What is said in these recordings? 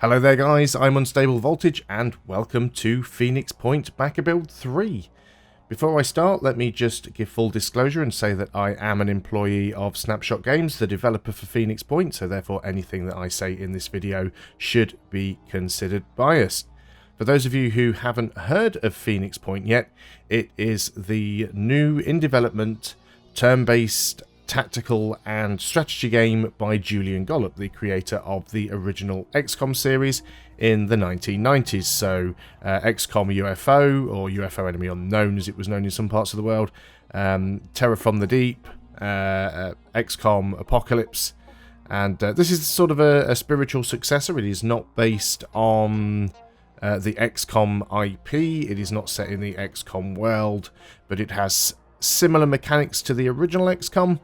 Hello there guys, I'm Unstable Voltage and welcome to Phoenix Point Backer Build 3. Before I start, let me just give full disclosure and say that I am an employee of Snapshot Games, the developer for Phoenix Point, so therefore anything that I say in this video should be considered biased. For those of you who haven't heard of Phoenix Point yet, it is the new in development turn-based tactical and strategy game by Julian Gollop, the creator of the original XCOM series in the 1990s. So XCOM UFO, or UFO Enemy Unknown as it was known in some parts of the world, Terror from the Deep, XCOM Apocalypse, and this is sort of a spiritual successor. It is not based on the XCOM IP, it is not set in the XCOM world, but it has similar mechanics to the original XCOM,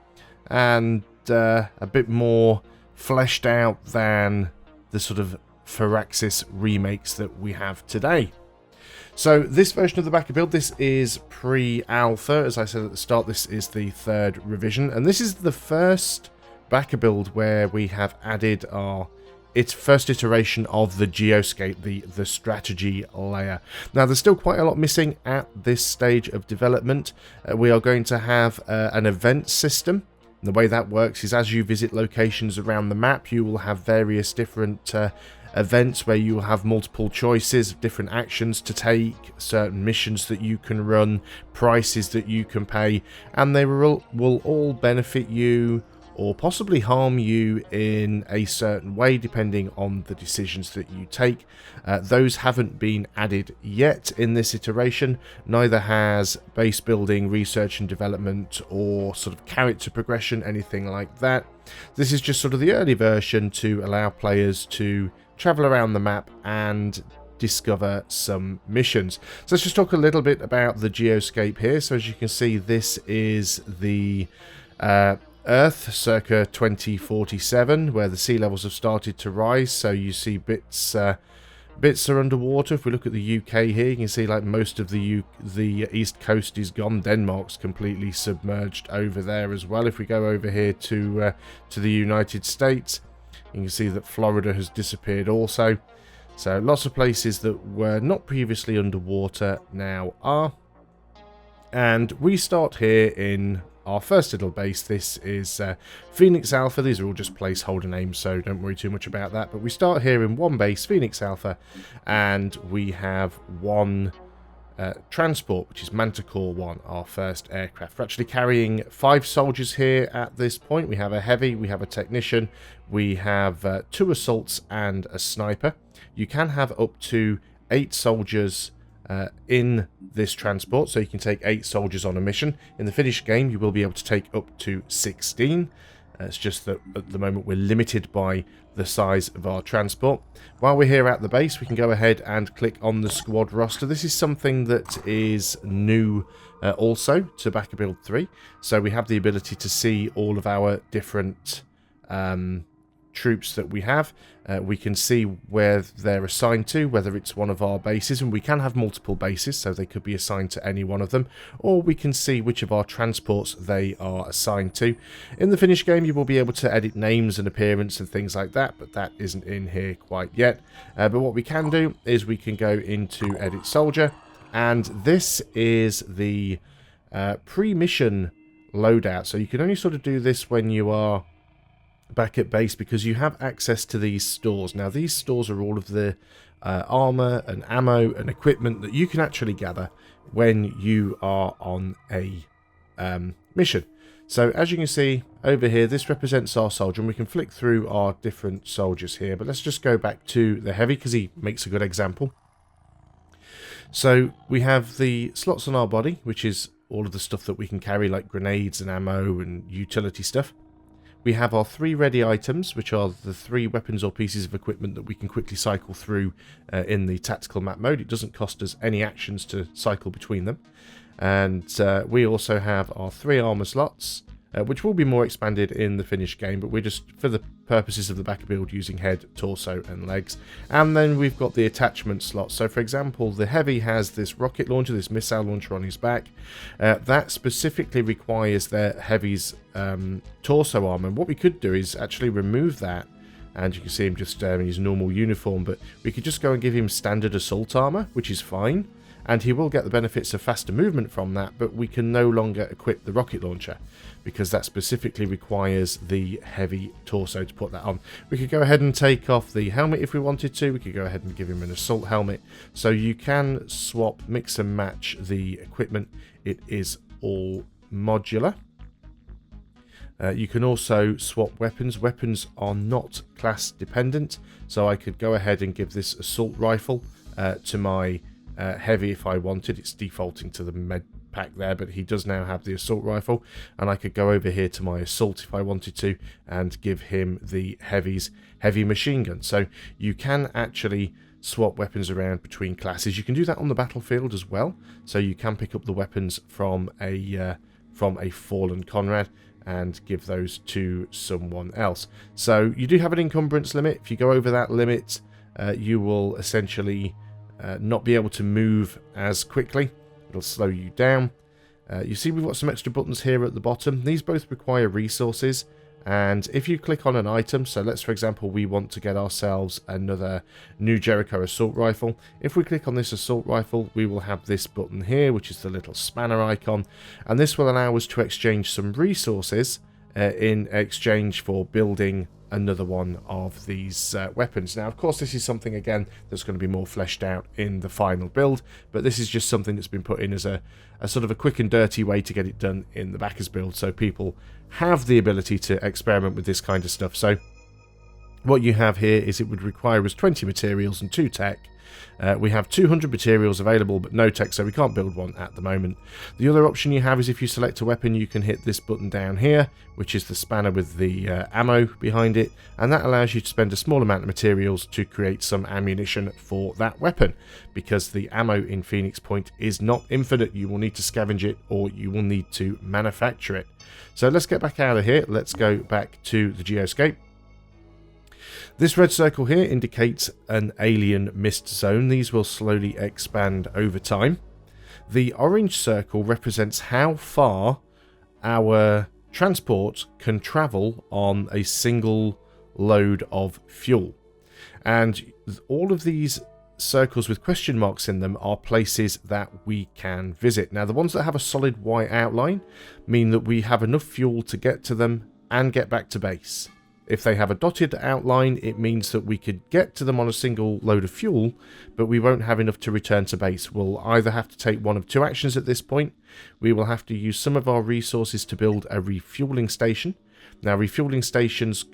and a bit more fleshed out than the sort of Firaxis remakes that we have today. So this version of the backer build, this is pre-alpha. As I said at the start, this is the third revision, and this is the first backer build where we have added our first iteration of the Geoscape, the strategy layer. Now, there's still quite a lot missing at this stage of development. We are going to have an event system. And the way that works is as you visit locations around the map, you will have various different events where you will have multiple choices of different actions to take, certain missions that you can run, prices that you can pay, and they will all benefit you or possibly harm you in a certain way depending on the decisions that you take. Those haven't been added yet in this iteration. Neither has base building, research and development, or sort of character progression, anything like that. This is just sort of the early version to allow players to travel around the map and discover some missions. So let's just talk a little bit about the Geoscape here. So as you can see, this is the Earth circa 2047, where the sea levels have started to rise. So you see bits are underwater. If we look at the UK here, you can see like most of the east coast is gone. Denmark's completely submerged over there as well. If we go over here to the United States, you can see that Florida has disappeared also. So lots of places that were not previously underwater now are. And we start here in our first little base. This is Phoenix Alpha. These are all just placeholder names, so don't worry too much about that. But we start here in one base, Phoenix Alpha, and we have one transport, which is Manticore 1, our first aircraft. We're actually carrying 5 soldiers here at this point. We have a heavy, we have a technician, we have 2 assaults and a sniper. You can have up to 8 soldiers in this transport, so you can take 8 soldiers on a mission. In the finished game, you will be able to take up to 16. It's just that at the moment we're limited by the size of our transport. While we're here at the base, we can go ahead and click on the squad roster. This is something that is new also to Backer Build 3. So we have the ability to see all of our different troops that we have. We can see where they're assigned to, whether it's one of our bases, and we can have multiple bases, so they could be assigned to any one of them, or we can see which of our transports they are assigned to. In the finished game, you will be able to edit names and appearance and things like that, but that isn't in here quite yet. But what we can do is we can go into Edit Soldier, and this is the pre-mission loadout. So you can only sort of do this when you are back at base, because you have access to these stores. Now, these stores are all of the armor and ammo and equipment that you can actually gather when you are on a mission. So as you can see over here, this represents our soldier, and we can flick through our different soldiers here. But let's just go back to the heavy, because he makes a good example. So we have the slots on our body, which is all of the stuff that we can carry, like grenades and ammo and utility stuff. We have our 3 ready items, which are the 3 weapons or pieces of equipment that we can quickly cycle through in the tactical map mode. It doesn't cost us any actions to cycle between them. And we also have our 3 armor slots, which will be more expanded in the finished game, but we're just, for the purposes of the backer build, using head, torso and legs. And then we've got the attachment slots. So for example, the heavy has this rocket launcher, this missile launcher on his back. That specifically requires their heavy's torso armor. And what we could do is actually remove that and you can see him just in his normal uniform, but we could just go and give him standard assault armor, which is fine, and he will get the benefits of faster movement from that, but we can no longer equip the rocket launcher because that specifically requires the heavy torso to put that on. We could go ahead and take off the helmet if we wanted to. We could go ahead and give him an assault helmet. So you can swap, mix and match the equipment. It is all modular. You can also swap weapons. Weapons are not class dependent, so I could go ahead and give this assault rifle to my heavy if I wanted. It's defaulting to the med pack there, but he does now have the assault rifle, and I could go over here to my assault if I wanted to and give him the heavy machine gun. So you can actually swap weapons around between classes. You can do that on the battlefield as well, so you can pick up the weapons from a fallen Conrad and give those to someone else. So you do have an encumbrance limit. If you go over that limit, you will essentially not be able to move as quickly. It'll slow you down. You see we've got some extra buttons here at the bottom. These both require resources, and if you click on an item, so let's for example we want to get ourselves another New Jericho assault rifle. If we click on this assault rifle, we will have this button here, which is the little spanner icon, and this will allow us to exchange some resources in exchange for building another one of these weapons. Now, of course, this is something, again, that's going to be more fleshed out in the final build, but this is just something that's been put in as a sort of a quick and dirty way to get it done in the backers build, so people have the ability to experiment with this kind of stuff. So what you have here is it would require us 20 materials and 2 tech. We have 200 materials available but no tech, so we can't build one at the moment. The other option you have is if you select a weapon, you can hit this button down here, which is the spanner with the ammo behind it, and that allows you to spend a small amount of materials to create some ammunition for that weapon, because the ammo in Phoenix Point is not infinite. You will need to scavenge it, or you will need to manufacture it. So let's get back out of here. Let's go back to the Geoscape. This red circle here indicates an alien mist zone. These will slowly expand over time. The orange circle represents how far our transport can travel on a single load of fuel. And all of these circles with question marks in them are places that we can visit. Now, the ones that have a solid white outline mean that we have enough fuel to get to them and get back to base. If they have a dotted outline, it means that we could get to them on a single load of fuel, but we won't have enough to return to base. We'll either have to take one of two actions at this point. We will have to use some of our resources to build a refueling station. Now, refueling stations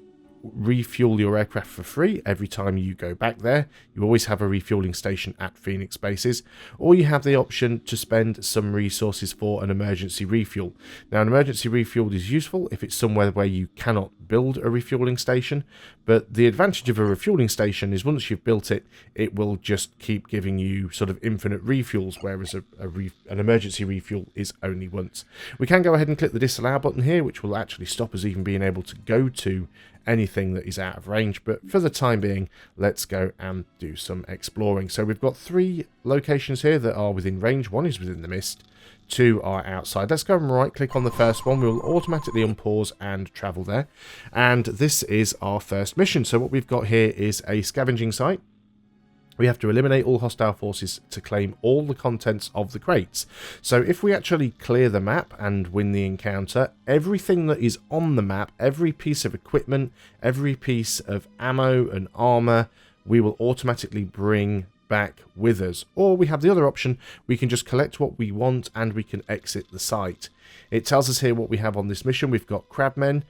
refuel your aircraft for free every time you go back there. You always have a refueling station at Phoenix bases, or you have the option to spend some resources for an emergency refuel. Now, an emergency refuel is useful if it's somewhere where you cannot build a refueling station, but the advantage of a refueling station is once you've built it, it will just keep giving you sort of infinite refuels, whereas an emergency refuel is only once. We can go ahead and click the disallow button here, which will actually stop us even being able to go to anything that is out of range, but for the time being, let's go and do some exploring. So we've got 3 locations here that are within range. 1 is within the mist, 2 are outside. Let's go and right click on the first one. We'll automatically unpause and travel there, and this is our first mission. So what we've got here is a scavenging site. We have to eliminate all hostile forces to claim all the contents of the crates. So if we actually clear the map and win the encounter, everything that is on the map, every piece of equipment, every piece of ammo and armor, we will automatically bring back with us. Or we have the other option, we can just collect what we want and we can exit the site. It tells us here what we have on this mission. We've got crabmen,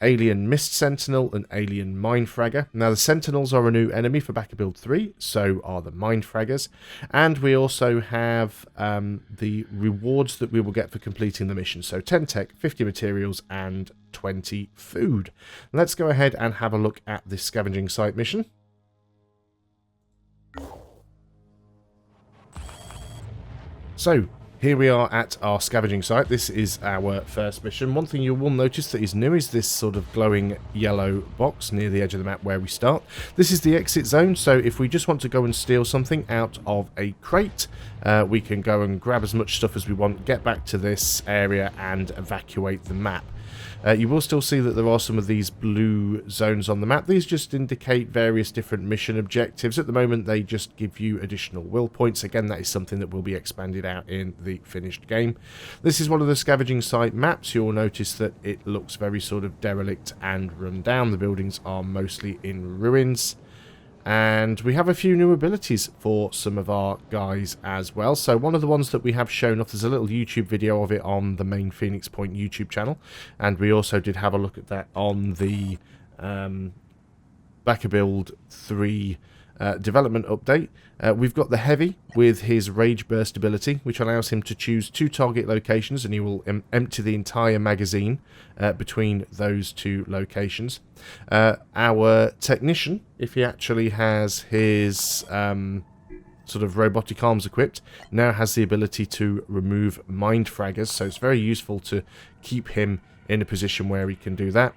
alien mist sentinel, and alien mindfragger. Now, the sentinels are a new enemy for Backer Build 3, so are the mindfraggers, and we also have the rewards that we will get for completing the mission. So 10 tech, 50 materials, and 20 food. Let's go ahead and have a look at this scavenging site mission. So here we are at our scavenging site. This is our first mission. One thing you will notice that is new is this sort of glowing yellow box near the edge of the map where we start. This is the exit zone, so if we just want to go and steal something out of a crate, we can go and grab as much stuff as we want, get back to this area and evacuate the map. You will still see that there are some of these blue zones on the map. These just indicate various different mission objectives. At the moment, they just give you additional will points. Again, that is something that will be expanded out in the finished game. This is one of the scavenging site maps. You'll notice that it looks very sort of derelict and run down. The buildings are mostly in ruins. And we have a few new abilities for some of our guys as well. So one of the ones that we have shown off, there's a little YouTube video of it on the main Phoenix Point YouTube channel. And we also did have a look at that on the BarraCuda 3 development update. We've got the Heavy with his Rage Burst ability, which allows him to choose 2 target locations, and he will empty the entire magazine between those 2 locations. Our Technician, if he actually has his sort of robotic arms equipped, now has the ability to remove mind fraggers, so it's very useful to keep him in a position where he can do that.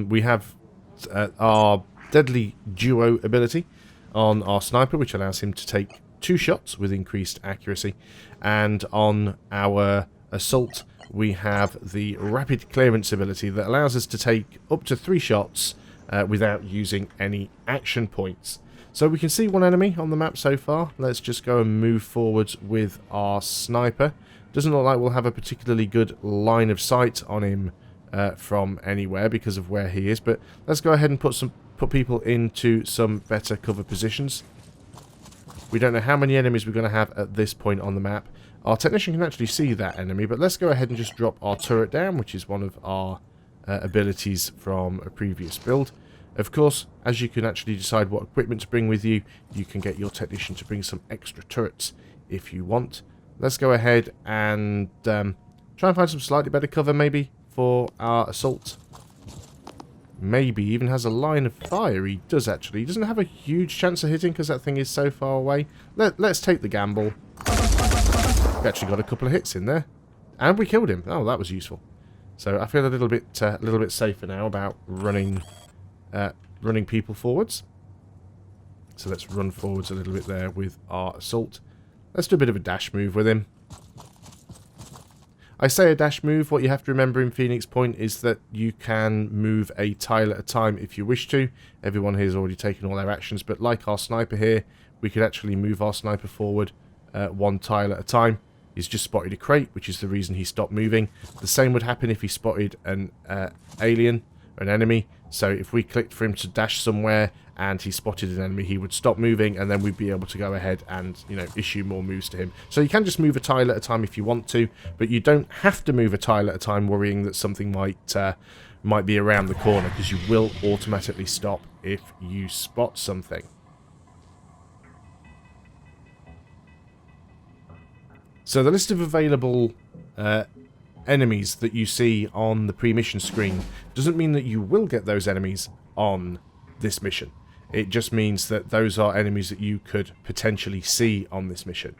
We have our Deadly Duo ability on our Sniper, which allows him to take 2 shots with increased accuracy. And on our Assault, we have the Rapid Clearance ability that allows us to take up to 3 shots without using any action points. So we can see one enemy on the map so far. Let's just go and move forwards with our Sniper. Doesn't look like we'll have a particularly good line of sight on him from anywhere because of where he is, but let's go ahead and put people into some better cover positions. We don't know how many enemies we're going to have at this point on the map. Our Technician can actually see that enemy, but let's go ahead and just drop our turret down, which is one of our abilities from a previous build. Of course, as you can actually decide what equipment to bring with you, you can get your Technician to bring some extra turrets if you want. Let's go ahead and try and find some slightly better cover maybe for our Assault. Maybe even has a line of fire. He does actually. He doesn't have a huge chance of hitting because that thing is so far away. Let's take the gamble. We actually got a couple of hits in there, and we killed him. Oh, that was useful. So I feel a little bit safer now about running people forwards. So let's run forwards a little bit there with our Assault. Let's do a bit of a dash move with him. I say a dash move. What you have to remember in Phoenix Point is that you can move a tile at a time if you wish to. Everyone here has already taken all their actions, but like our Sniper here, we could actually move our Sniper forward 1 tile at a time. He's just spotted a crate, which is the reason he stopped moving. The same would happen if he spotted an alien, an enemy. So if we clicked for him to dash somewhere and he spotted an enemy, he would stop moving, and then we'd be able to go ahead and, you know, issue more moves to him. So you can just move a tile at a time if you want to, but you don't have to move a tile at a time worrying that something might be around the corner, because you will automatically stop if you spot something. So the list of available enemies that you see on the pre-mission screen doesn't mean that you will get those enemies on this mission. It just means that those are enemies that you could potentially see on this mission.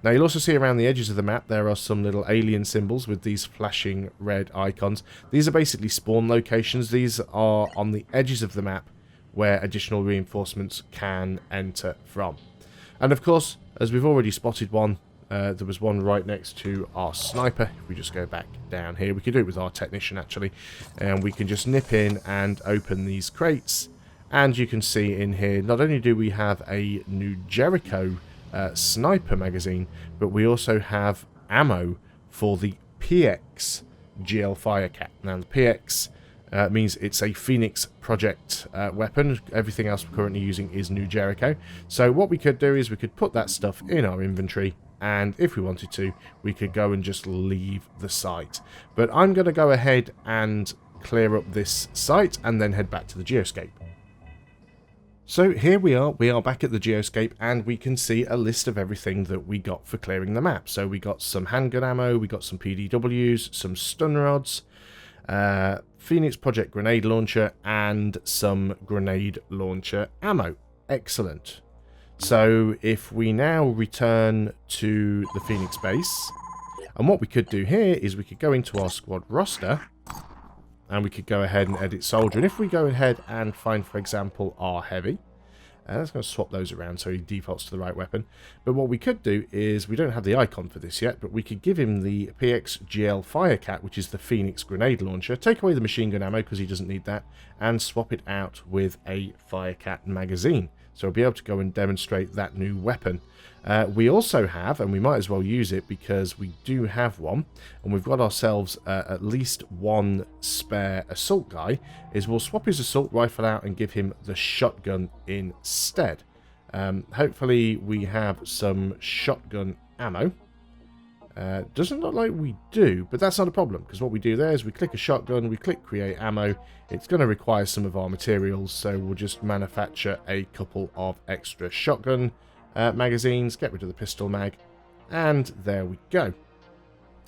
Now you'll also see around the edges of the map there are some little alien symbols with these flashing red icons. These are basically spawn locations. These are on the edges of the map where additional reinforcements can enter from. And of course, as we've already spotted one, there was one right next to our Sniper. If we just go back down here, we could do it with our Technician actually, and we can just nip in and open these crates, and you can see in here not only do we have a new Jericho Sniper magazine, but we also have ammo for the PX GL Firecat. Now the PX means it's a Phoenix Project weapon. Everything else we're currently using is new Jericho. So what we could do is we could put that stuff in our inventory, and if we wanted to, we could go and just leave the site. But I'm going to go ahead and clear up this site and then head back to the Geoscape. So here we are back at the Geoscape, and we can see a list of everything that we got for clearing the map. So we got some handgun ammo, we got some PDWs, some stun rods, Phoenix Project grenade launcher, and some grenade launcher ammo. Excellent. So if we now return to the Phoenix base, and what we could do here is we could go into our squad roster, and we could go ahead and edit soldier. And if we go ahead and find, for example, our heavy, Let's go swap those around so he defaults to the right weapon. But what we could do is, we don't have the icon for this yet, but we could give him the PXGL Firecat, which is the Phoenix grenade launcher, take away the machine gun ammo because he doesn't need that, and swap it out with a Firecat magazine. So we'll be able to go and demonstrate that new weapon. We also have, and we might as well use it because we do have one, and we've got ourselves at least one spare assault guy, is we'll swap his assault rifle out and give him the shotgun instead. Hopefully we have some shotgun ammo. Doesn't look like we do, but that's not a problem, because what we do there is we click a shotgun, we click create ammo. It's going to require some of our materials, so we'll just manufacture a couple of extra shotgun magazines, get rid of the pistol mag, and there we go.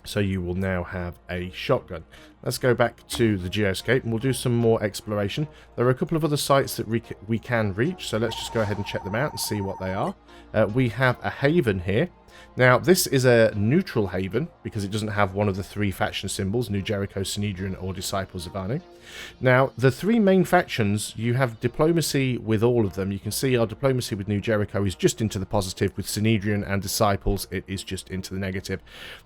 So you will now have a shotgun. Let's go back to the Geoscape and we'll do some more exploration. There are a couple of other sites that we can reach, so let's just go ahead and check them out and see what they are. We have a haven here. Now, this is a neutral haven because it doesn't have one of the three faction symbols, New Jericho, Sanhedrin, or Disciples of Anu. Now, the three main factions, you have diplomacy with all of them. You can see our diplomacy with New Jericho is just into the positive. With Sanhedrin and Disciples, it is just into the negative.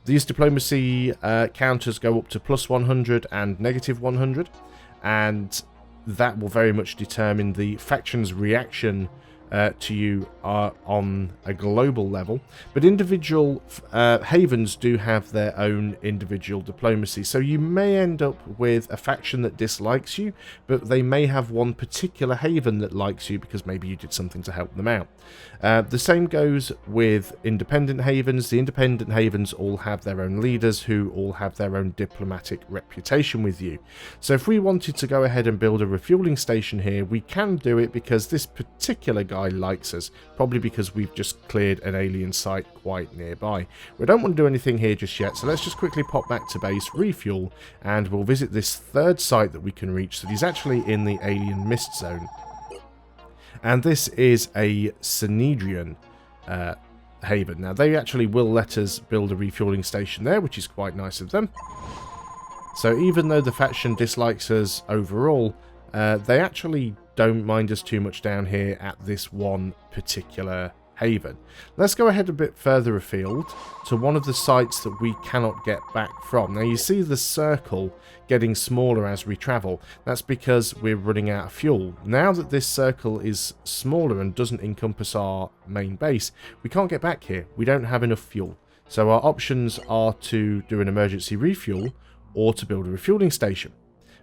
These diplomacy counters go up to +100 and -100, and that will very much determine the faction's reaction to you on a global level. But individual havens do have their own individual diplomacy, so you may end up with a faction that dislikes you, but they may have one particular haven that likes you because maybe you did something to help them out. The same goes with independent havens. The independent havens all have their own leaders who all have their own diplomatic reputation with you. So if we wanted to go ahead and build a refueling station here, we can do it because this particular guy likes us, probably because we've just cleared an alien site quite nearby. We don't want to do anything here just yet, so let's just quickly pop back to base, refuel, and we'll visit this third site that we can reach that is actually in the alien mist zone. And this is a Sanhedrin haven. Now, they actually will let us build a refueling station there, which is quite nice of them. So even though the faction dislikes us overall, they actually don't mind us too much down here at this one particular haven. Let's go ahead a bit further afield to one of the sites that we cannot get back from. Now you see the circle getting smaller as we travel. That's because we're running out of fuel. Now that this circle is smaller and doesn't encompass our main base, we can't get back here. We don't have enough fuel. So our options are to do an emergency refuel or to build a refueling station.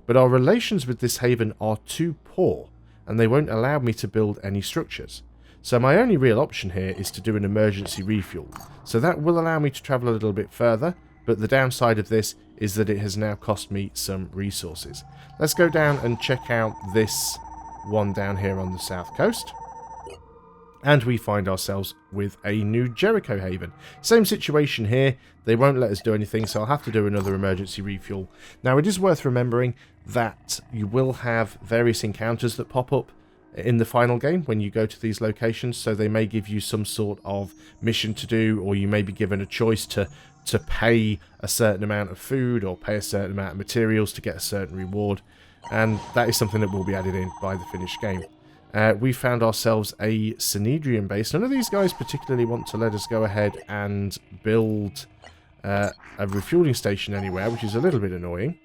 But our relations with this haven are too poor, and they won't allow me to build any structures. So my only real option here is to do an emergency refuel. So that will allow me to travel a little bit further, but the downside of this is that it has now cost me some resources. Let's go down and check out this one down here on the south coast. And we find ourselves with a New Jericho haven. Same situation here. They won't let us do anything, so I'll have to do another emergency refuel. Now, it is worth remembering that you will have various encounters that pop up in the final game when you go to these locations, so they may give you some sort of mission to do, or you may be given a choice to pay a certain amount of food or pay a certain amount of materials to get a certain reward, and that is something that will be added in by the finished game. We found ourselves a Sanhedrin base. None of these guys particularly want to let us go ahead and build a refueling station anywhere, which is a little bit annoying.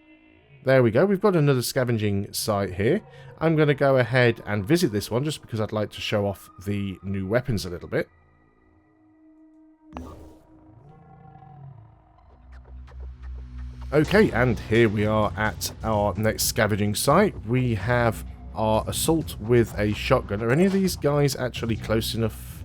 There we go. We've got another scavenging site here. I'm going to go ahead and visit this one just because I'd like to show off the new weapons a little bit. Okay, and here we are at our next scavenging site. We have our assault with a shotgun. Are any of these guys actually close enough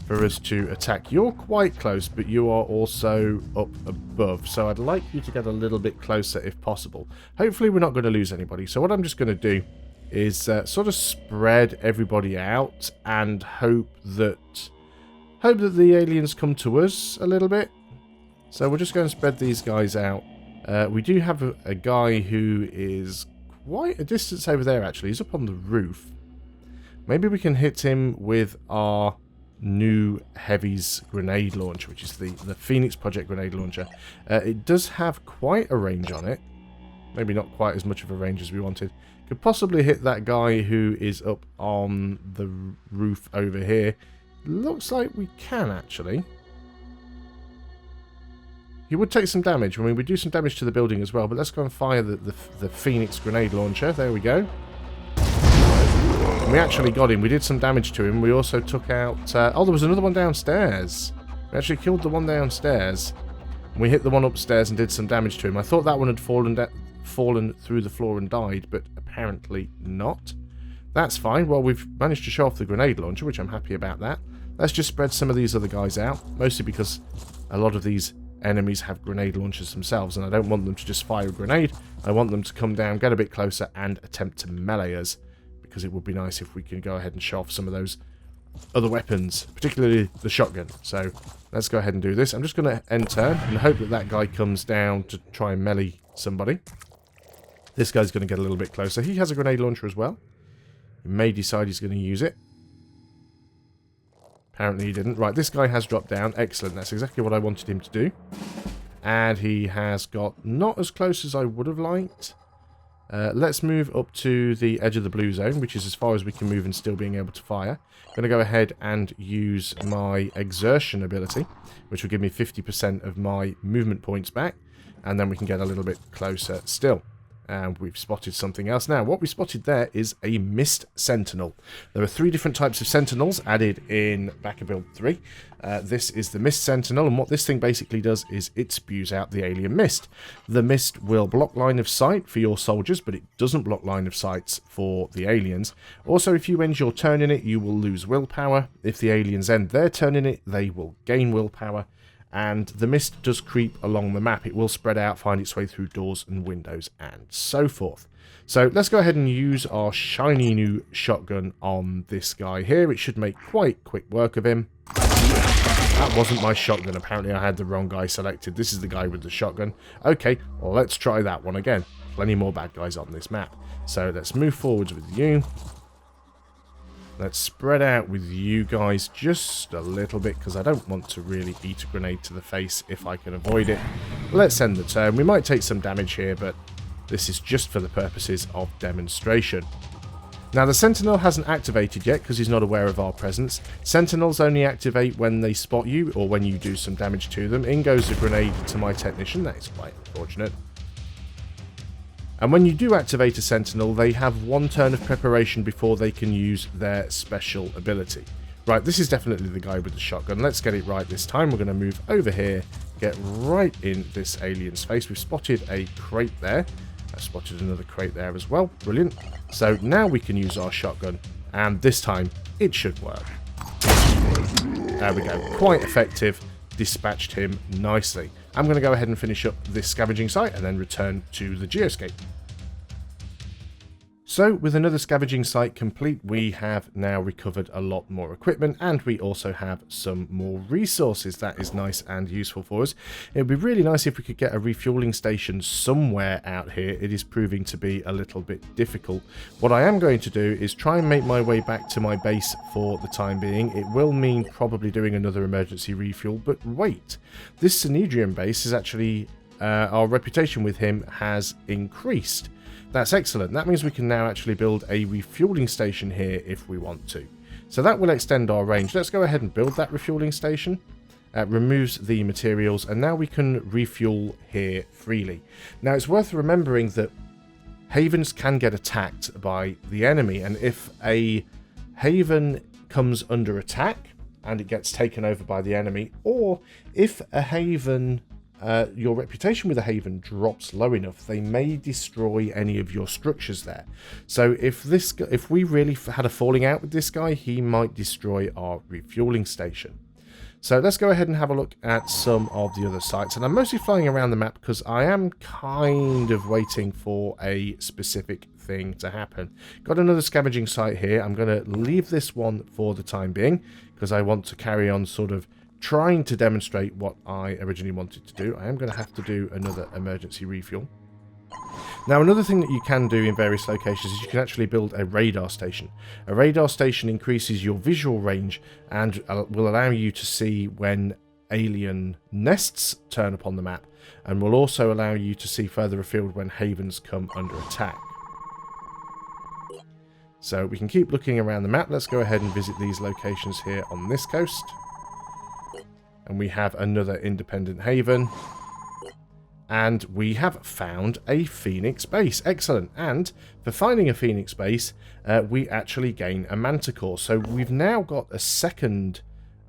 for us to attack? You're quite close, but you are also up above, so I'd like you to get a little bit closer if possible. Hopefully we're not going to lose anybody, so what I'm just going to do is sort of spread everybody out and hope that the aliens come to us a little bit. So we're just going to spread these guys out. We do have a guy who is quite a distance over there, actually. He's up on the roof. Maybe we can hit him with our new Heavy's grenade launcher, which is the Phoenix Project grenade launcher. It does have quite a range on it. Maybe not quite as much of a range as we wanted. Could possibly hit that guy who is up on the roof over here. Looks like we can, actually. He would take some damage. I mean, we do some damage to the building as well, but let's go and fire the Phoenix grenade launcher. There we go. And we actually got him. We did some damage to him. We also took out... oh, there was another one downstairs. We actually killed the one downstairs. We hit the one upstairs and did some damage to him. I thought that one had fallen through the floor and died, but apparently not. That's fine. Well, we've managed to show off the grenade launcher, which I'm happy about that. Let's just spread some of these other guys out, mostly because a lot of these enemies have grenade launchers themselves, and I don't want them to just fire a grenade. I want them to come down, get a bit closer, and attempt to melee us, because it would be nice if we can go ahead and show off some of those other weapons, particularly the shotgun. So let's go ahead and do this. I'm just going to end turn and hope that that guy comes down to try and melee somebody. This guy's going to get a little bit closer. He has a grenade launcher as well. He may decide he's going to use it. Apparently he didn't. Right, this guy has dropped down. Excellent. That's exactly what I wanted him to do. And he has got not as close as I would have liked. Let's move up to the edge of the blue zone, which is as far as we can move and still being able to fire. I'm going to go ahead and use my exertion ability, which will give me 50% of my movement points back. And then we can get a little bit closer still. And we've spotted something else. Now, what we spotted there is a Mist Sentinel. There are 3 different types of Sentinels added in BarraCuda 3. This is the Mist Sentinel, and what this thing basically does is it spews out the alien mist. The mist will block line of sight for your soldiers, but it doesn't block line of sights for the aliens. Also, if you end your turn in it, you will lose willpower. If the aliens end their turn in it, they will gain willpower. And the mist does creep along the map. It will spread out, find its way through doors and windows, and so forth. So let's go ahead and use our shiny new shotgun on this guy here. It should make quite quick work of him. That wasn't my shotgun. Apparently I had the wrong guy selected. This is the guy with the shotgun. Okay, well, let's try that one again. Plenty more bad guys on this map. So let's move forwards with you. Let's spread out with you guys just a little bit, because I don't want to really eat a grenade to the face if I can avoid it. Let's end the turn. We might take some damage here, but this is just for the purposes of demonstration. Now, the Sentinel hasn't activated yet because he's not aware of our presence. Sentinels only activate when they spot you or when you do some damage to them. In goes a grenade to my technician. That is quite unfortunate. And when you do activate a Sentinel, they have 1 turn of preparation before they can use their special ability. Right, this is definitely the guy with the shotgun. Let's get it right this time. We're going to move over here, get right in this alien's face. We've spotted a crate there. I spotted another crate there as well. Brilliant. So now we can use our shotgun, and this time it should work. There we go. Quite effective. Dispatched him nicely. I'm going to go ahead and finish up this scavenging site and then return to the Geoscape. So, with another scavenging site complete, we have now recovered a lot more equipment, and we also have some more resources. That is nice and useful for us. It would be really nice if we could get a refueling station somewhere out here. It is proving to be a little bit difficult. What I am going to do is try and make my way back to my base for the time being. It will mean probably doing another emergency refuel, but wait. This Synedrium base is actually, our reputation with him has increased. That's excellent. That means we can now actually build a refueling station here if we want to. So that will extend our range. Let's go ahead and build that refueling station. Removes the materials, and now we can refuel here freely. Now, it's worth remembering that havens can get attacked by the enemy, and if a haven comes under attack and it gets taken over by the enemy, or if a haven... your reputation with a haven drops low enough, they may destroy any of your structures there. So if we really had a falling out with this guy, he might destroy our refueling station. So let's go ahead and have a look at some of the other sites. And I'm mostly flying around the map because I am kind of waiting for a specific thing to happen. Got another scavenging site here. I'm going to leave this one for the time being because I want to carry on sort of trying to demonstrate what I originally wanted to do. I am going to have to do another emergency refuel. Now, another thing that you can do in various locations is you can actually build a radar station. A radar station increases your visual range and will allow you to see when alien nests turn up on the map, and will also allow you to see further afield when havens come under attack. So we can keep looking around the map. Let's go ahead and visit these locations here on this coast. And we have another independent haven. And we have found a Phoenix base. Excellent. And for finding a Phoenix base, we actually gain a Manticore. So we've now got a second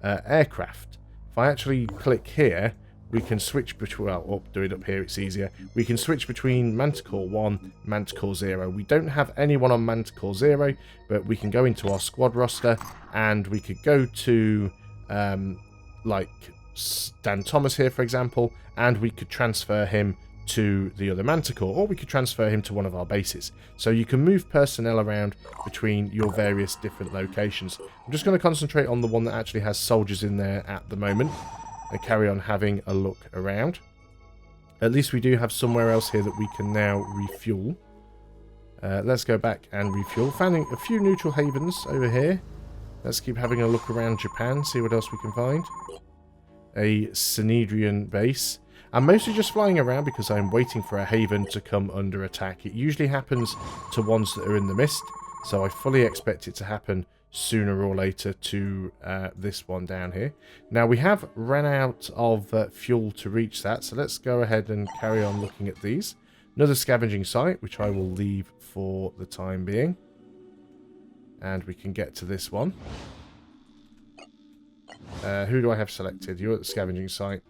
aircraft. If I actually click here, we can switch between... Well, do it up here, it's easier. We can switch between Manticore 1, Manticore 0. We don't have anyone on Manticore 0, but we can go into our squad roster, and we could go to, like, Dan Thomas here, for example, and we could transfer him to the other Manticore, or we could transfer him to one of our bases. So you can move personnel around between your various different locations. I'm just going to concentrate on the one that actually has soldiers in there at the moment, and carry on having a look around. At least we do have somewhere else here that we can now refuel. Let's go back and refuel. Finding a few neutral havens over here. Let's keep having a look around Japan, see what else we can find. A Synedrian base. I'm mostly just flying around because I'm waiting for a haven to come under attack. It usually happens to ones that are in the mist, so I fully expect it to happen sooner or later to this one down here. Now we have ran out of fuel to reach that, so let's go ahead and carry on looking at these. Another scavenging site, which I will leave for the time being. And we can get to this one. Who do I have selected? You're at the scavenging site.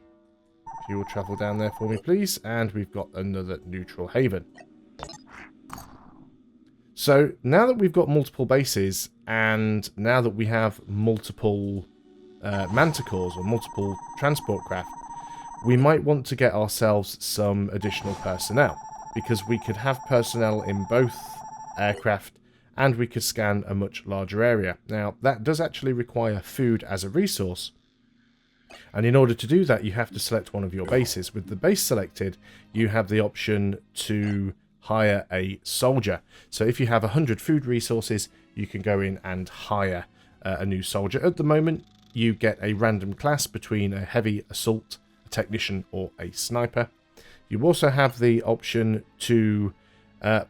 If you will travel down there for me, please. And we've got another neutral haven. So now that we've got multiple bases, and now that we have multiple manticores or multiple transport craft, we might want to get ourselves some additional personnel, because we could have personnel in both aircraft and we could scan a much larger area. Now, that does actually require food as a resource. And in order to do that, you have to select one of your bases. With the base selected, you have the option to hire a soldier. So if you have 100 food resources, you can go in and hire a new soldier. At the moment, you get a random class between a heavy assault, a technician, or a sniper. You also have the option to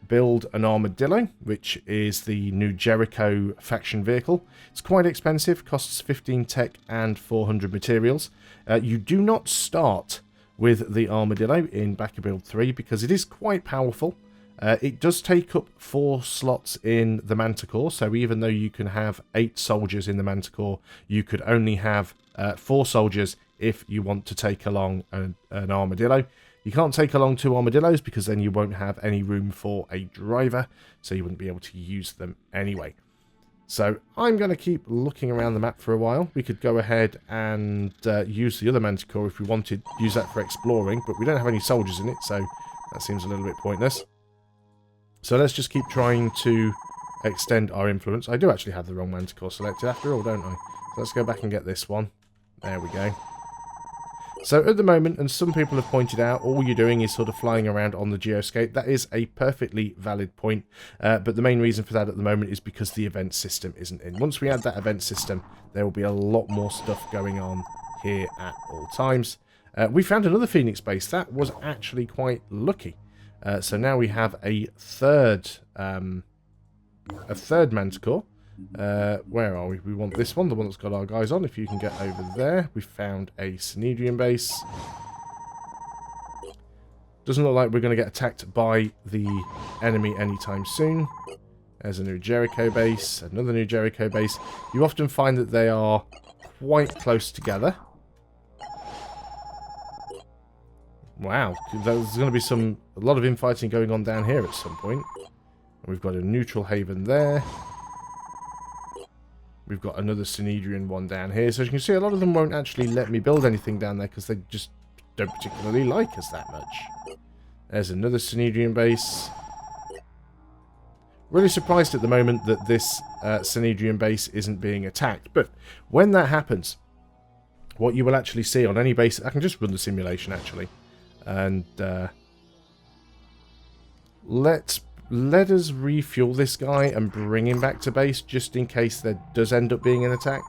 build an armadillo, which is the new Jericho faction vehicle. It's quite expensive, costs 15 tech and 400 materials. You do not start with the armadillo in BarraCuda 3 because it is quite powerful. It does take up 4 slots in the Manticore, so even though you can have 8 soldiers in the Manticore, you could only have 4 soldiers if you want to take along an armadillo. You can't take along 2 armadillos because then you won't have any room for a driver, so you wouldn't be able to use them anyway. So I'm going to keep looking around the map for a while. We could go ahead and use the other Manticore if we wanted, use that for exploring, but we don't have any soldiers in it, so that seems a little bit pointless. So let's just keep trying to extend our influence. I do actually have the wrong Manticore selected after all, don't I? So let's go back and get this one. There we go. So at the moment, and some people have pointed out, all you're doing is sort of flying around on the Geoscape. That is a perfectly valid point, but the main reason for that at the moment is because the event system isn't in. Once we add that event system, there will be a lot more stuff going on here at all times. We found another Phoenix base. That was actually quite lucky. So now we have a third Manticore. Where are we? We want this one, the one that's got our guys on. If you can get over there. We found a Synedrian base. Doesn't look like we're going to get attacked by the enemy anytime soon. There's a new Jericho base, another new Jericho base. You often find that they are quite close together. Wow, there's going to be a lot of infighting going on down here at some point. We've got a neutral haven there. We've got another Synedrian one down here. So as you can see, a lot of them won't actually let me build anything down there because they just don't particularly like us that much. There's another Synedrian base. Really surprised at the moment that this Synedrian base isn't being attacked. But when that happens, what you will actually see on any base... I can just run the simulation, actually. And let us refuel this guy and bring him back to base just in case there does end up being an attack.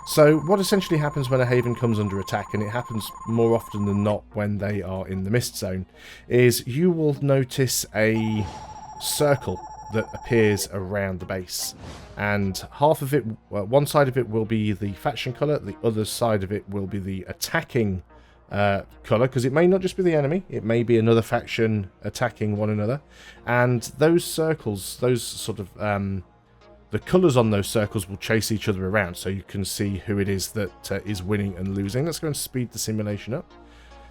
So what essentially happens when a haven comes under attack, and it happens more often than not when they are in the mist zone, is you will notice a circle that appears around the base. And half of it, one side of it will be the faction colour, the other side of it will be the attacking colour, because it may not just be the enemy, it may be another faction attacking one another. And those circles, those sort of the colours on those circles will chase each other around, so you can see who it is that is winning and losing. Let's go and speed the simulation up.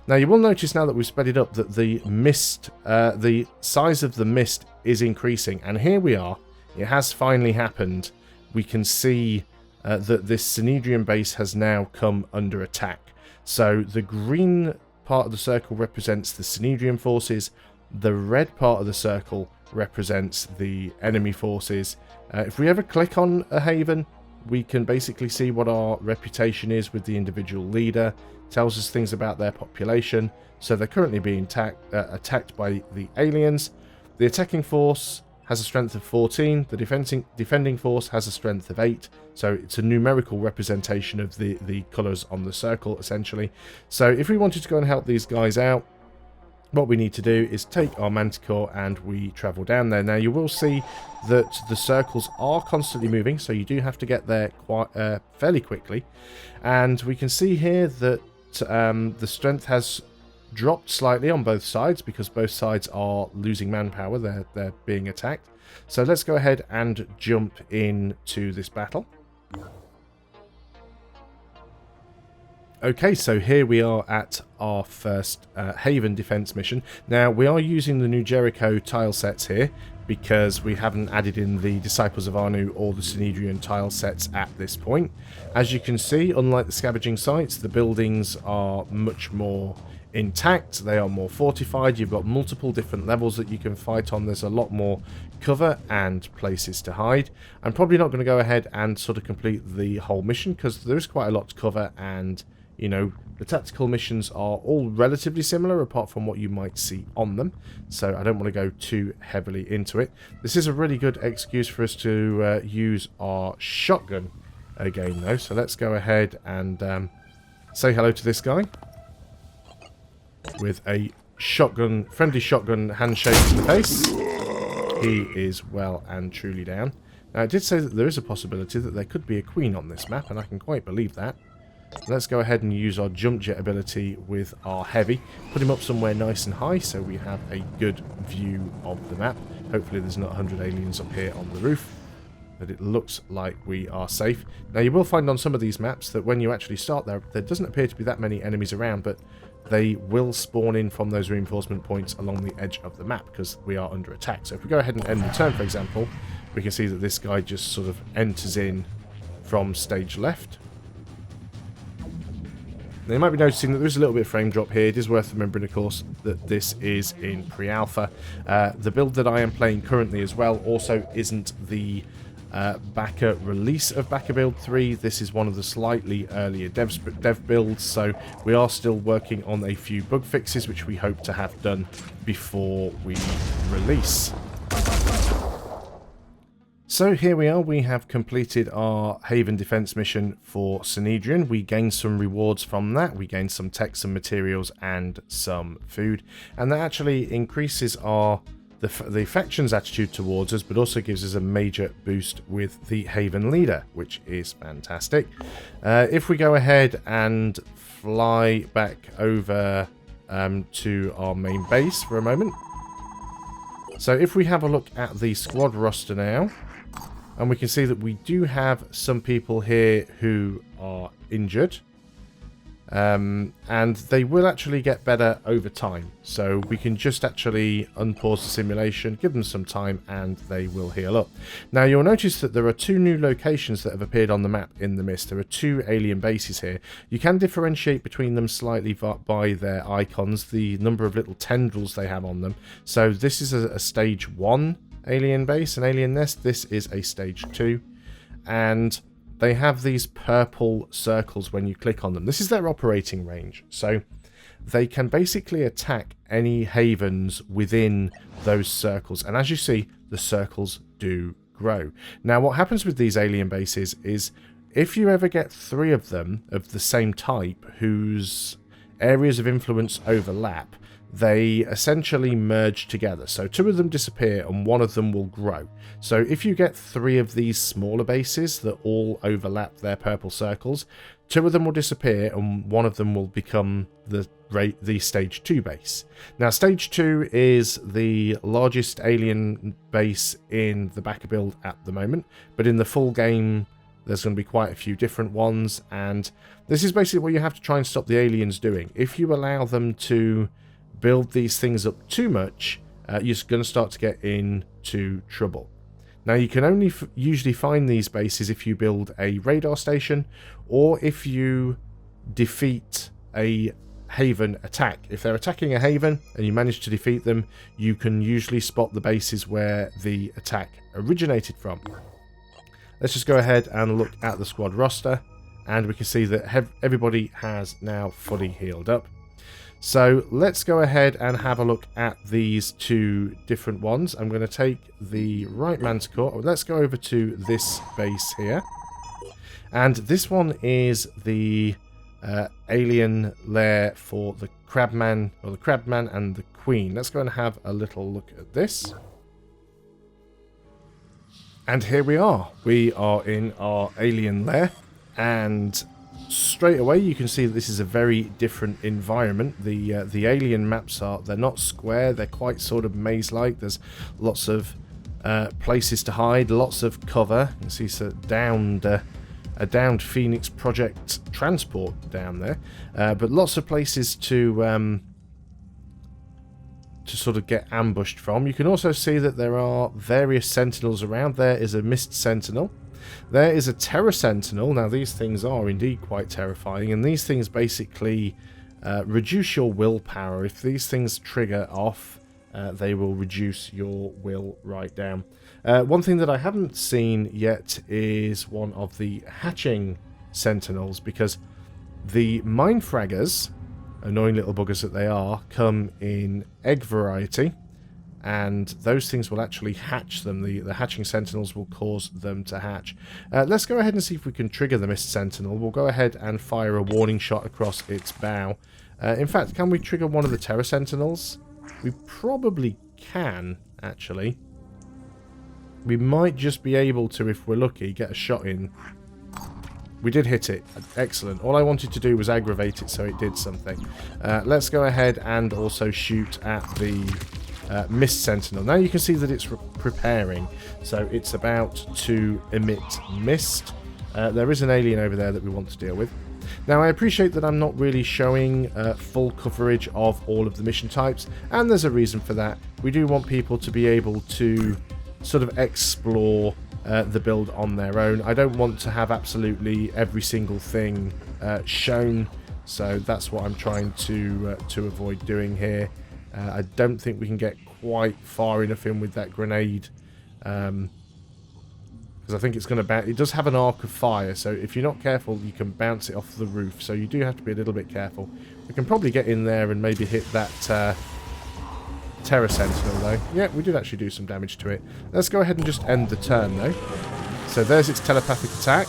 Now you will notice now that we've sped it up that the mist, the size of the mist is increasing, and here we are. It has finally happened. We can see that this Synedrian base has now come under attack. So the green part of the circle represents the Synedrian forces, the red part of the circle represents the enemy forces. If we ever click on a haven, we can basically see what our reputation is with the individual leader. Tells us things about their population. So they're currently being attacked by the aliens. The attacking force has a strength of 14. The defending force has a strength of 8. So it's a numerical representation of the colours on the circle, essentially. So if we wanted to go and help these guys out, what we need to do is take our Manticore and we travel down there. Now you will see that the circles are constantly moving, so you do have to get there quite fairly quickly. And we can see here that the strength has dropped slightly on both sides because both sides are losing manpower. They're being attacked. So let's go ahead and jump into this battle. Okay, so here we are at our first Haven defense mission. Now, we are using the new Jericho tile sets here because we haven't added in the Disciples of Anu or the Synedrian tile sets at this point. As you can see, unlike the scavenging sites, the buildings are much more intact. They are more fortified. You've got multiple different levels that you can fight on. There's a lot more cover and places to hide. I'm probably not going to go ahead and sort of complete the whole mission because there is quite a lot to cover, and you know, the tactical missions are all relatively similar apart from what you might see on them, so I don't want to go too heavily into it. This is a really good excuse for us to use our shotgun again though, so let's go ahead and say hello to this guy with a shotgun, friendly shotgun handshake in the face. He is well and truly down. Now, I did say that there is a possibility that there could be a queen on this map, and I can quite believe that. Let's go ahead and use our jump jet ability with our heavy. Put him up somewhere nice and high so we have a good view of the map. Hopefully there's not 100 aliens up here on the roof, but it looks like we are safe. Now you will find on some of these maps that when you actually start there doesn't appear to be that many enemies around, but they will spawn in from those reinforcement points along the edge of the map because we are under attack. So if we go ahead and end the turn, for example, we can see that this guy just sort of enters in from stage left. Now, you might be noticing that there is a little bit of frame drop here. It is worth remembering, of course, that this is in pre-alpha. The build that I am playing currently as well also isn't the backer release of BarraCuda 3. This is one of the slightly earlier dev builds, so we are still working on a few bug fixes which we hope to have done before we release. So here we are, we have completed our Haven defense mission for Synedrian. We gained some rewards from that, we gained some tech, some materials and some food, and that actually increases the faction's attitude towards us, but also gives us a major boost with the Haven leader, which is fantastic. If we go ahead and fly back over to our main base for a moment. So if we have a look at the squad roster now, and we can see that we do have some people here who are injured. And they will actually get better over time. So we can just actually unpause the simulation, give them some time, and they will heal up. Now you'll notice that there are two new locations that have appeared on the map in the mist. There are two alien bases here. You can differentiate between them slightly by their icons, the number of little tendrils they have on them. So this is a stage 1 alien base, an alien nest. This is a stage 2. And they have these purple circles when you click on them. This is their operating range. So they can basically attack any havens within those circles. And as you see, the circles do grow. Now, what happens with these alien bases is if you ever get 3 of them of the same type whose areas of influence overlap, they essentially merge together. So 2 of them disappear and 1 of them will grow. So if you get 3 of these smaller bases that all overlap their purple circles, 2 of them will disappear and 1 of them will become the stage 2 base. Now stage 2 is the largest alien base in the backer build at the moment, but in the full game there's going to be quite a few different ones, and this is basically what you have to try and stop the aliens doing. If you allow them to build these things up too much, you're going to start to get into trouble. Now you can only usually find these bases if you build a radar station or if you defeat a haven attack. If they're attacking a haven and you manage to defeat them, you can usually spot the bases where the attack originated from. Let's just go ahead and look at the squad roster, and we can see that everybody has now fully healed up. So let's go ahead and have a look at these 2 different ones. I'm going to take the right manticore. Let's go over to this base here. And this one is the alien lair for the crabman, or the crabman and the queen. Let's go and have a little look at this. And here we are. We are in our alien lair, and straight away you can see that this is a very different environment. The alien maps they're not square, they're quite sort of maze-like. There's lots of places to hide, lots of cover. You can see a downed Phoenix Project transport down there, but lots of places to sort of get ambushed from. You can also see that there are various sentinels around. There is a mist sentinel. There is a terror sentinel. Now these things are indeed quite terrifying, and these things basically reduce your willpower. If these things trigger off, they will reduce your will right down. One thing that I haven't seen yet is one of the hatching sentinels, because the mine fraggers, annoying little buggers that they are, come in egg variety, and those things will actually hatch them. The hatching sentinels will cause them to hatch. Let's go ahead and see if we can trigger the mist sentinel. We'll go ahead and fire a warning shot across its bow. In fact, can we trigger one of the terror sentinels? We probably can, actually. We might just be able to, if we're lucky, get a shot in. We did hit it. Excellent. All I wanted to do was aggravate it so it did something. Let's go ahead and also shoot at the mist sentinel. Now you can see that it's preparing. So it's about to emit mist. There is an alien over there that we want to deal with. Now I appreciate that I'm not really showing full coverage of all of the mission types, and there's a reason for that. We do want people to be able to sort of explore the build on their own. I don't want to have absolutely every single thing shown, so that's what I'm trying to avoid doing here. I don't think we can get quite far enough in with that grenade, because I think it's going to bounce. It does have an arc of fire, so if you're not careful you can bounce it off the roof, so you do have to be a little bit careful. We can probably get in there and maybe hit that terror sentinel though. Yeah, we did actually do some damage to it. Let's go ahead and just end the turn though. So there's its telepathic attack.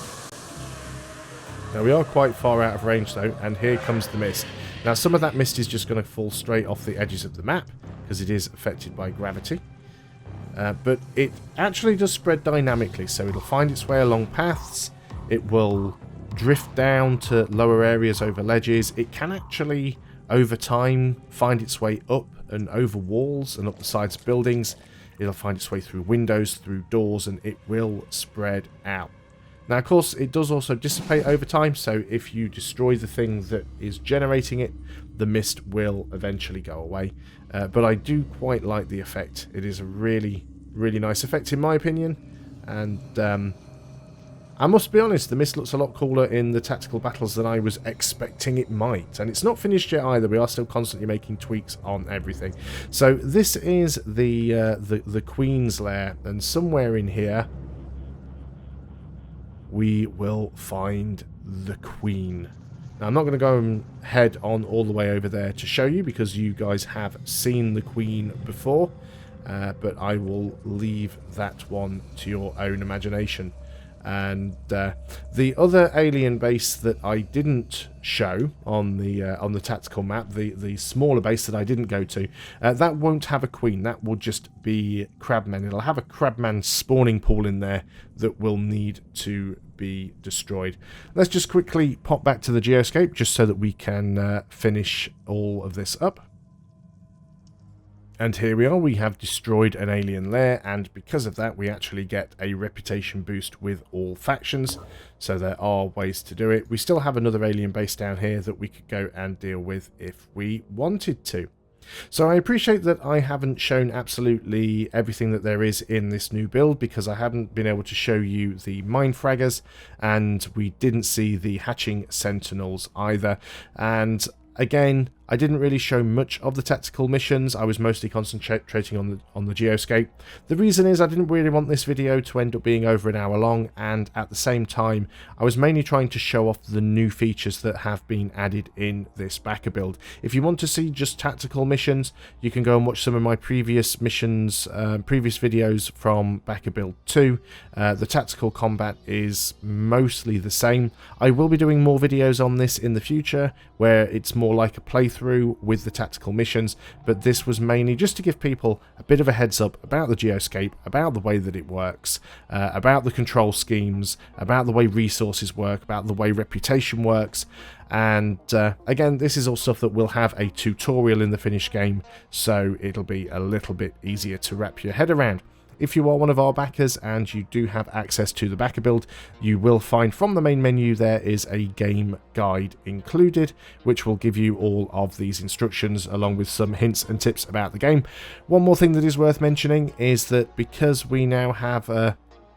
Now we are quite far out of range though, and here comes the mist. Now some of that mist is just going to fall straight off the edges of the map because it is affected by gravity. But it actually does spread dynamically, so it'll find its way along paths. It will drift down to lower areas over ledges. It can actually, over time, find its way up and over walls and up the sides of buildings. It'll find its way through windows, through doors, and it will spread out. Now, of course, it does also dissipate over time, so if you destroy the thing that is generating it, the mist will eventually go away. But I do quite like the effect. It is a really, really nice effect in my opinion, and I must be honest, the mist looks a lot cooler in the tactical battles than I was expecting it might. And it's not finished yet either. We are still constantly making tweaks on everything. So this is the Queen's Lair, and somewhere in here we will find the Queen. Now I'm not going to go and head on all the way over there to show you, because you guys have seen the Queen before, but I will leave that one to your own imagination. And the other alien base that I didn't show on the tactical map, the smaller base that I didn't go to, that won't have a queen. That will just be crabmen. It'll have a crabman spawning pool in there that will need to be destroyed. Let's just quickly pop back to the Geoscape just so that we can finish all of this up. And here we are, we have destroyed an alien lair, and because of that we actually get a reputation boost with all factions, so there are ways to do it. We still have another alien base down here that we could go and deal with if we wanted to. So I appreciate that I haven't shown absolutely everything that there is in this new build, because I haven't been able to show you the mine fraggers, and we didn't see the hatching sentinels either. And again, I didn't really show much of the tactical missions. I was mostly concentrating on the Geoscape. The reason is I didn't really want this video to end up being over an hour long, and at the same time I was mainly trying to show off the new features that have been added in this backer build. If you want to see just tactical missions, you can go and watch some of my previous missions, previous videos from backer build 2. The tactical combat is mostly the same. I will be doing more videos on this in the future where it's more like a playthrough with the tactical missions, but this was mainly just to give people a bit of a heads up about the Geoscape, about the way that it works, about the control schemes, about the way resources work, about the way reputation works. And again, this is all stuff that will have a tutorial in the finished game, so it'll be a little bit easier to wrap your head around. If you are one of our backers and you do have access to the backer build, you will find from the main menu there is a game guide included, which will give you all of these instructions along with some hints and tips about the game. One more thing that is worth mentioning is that because we now have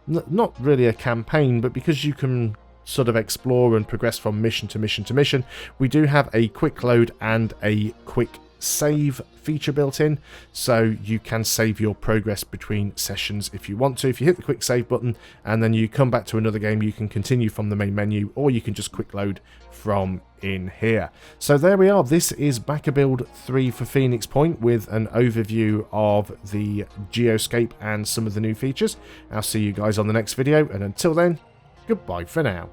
not really a campaign, but because you can sort of explore and progress from mission to mission to mission, we do have a quick load and a quick save feature built in, so you can save your progress between sessions if you want to. If you hit the quick save button and then you come back to another game, you can continue from the main menu, or you can just quick load from in here. So there we are. This is backer build 3 for Phoenix Point with an overview of the Geoscape and some of the new features. I'll see you guys on the next video, and until then, goodbye for now.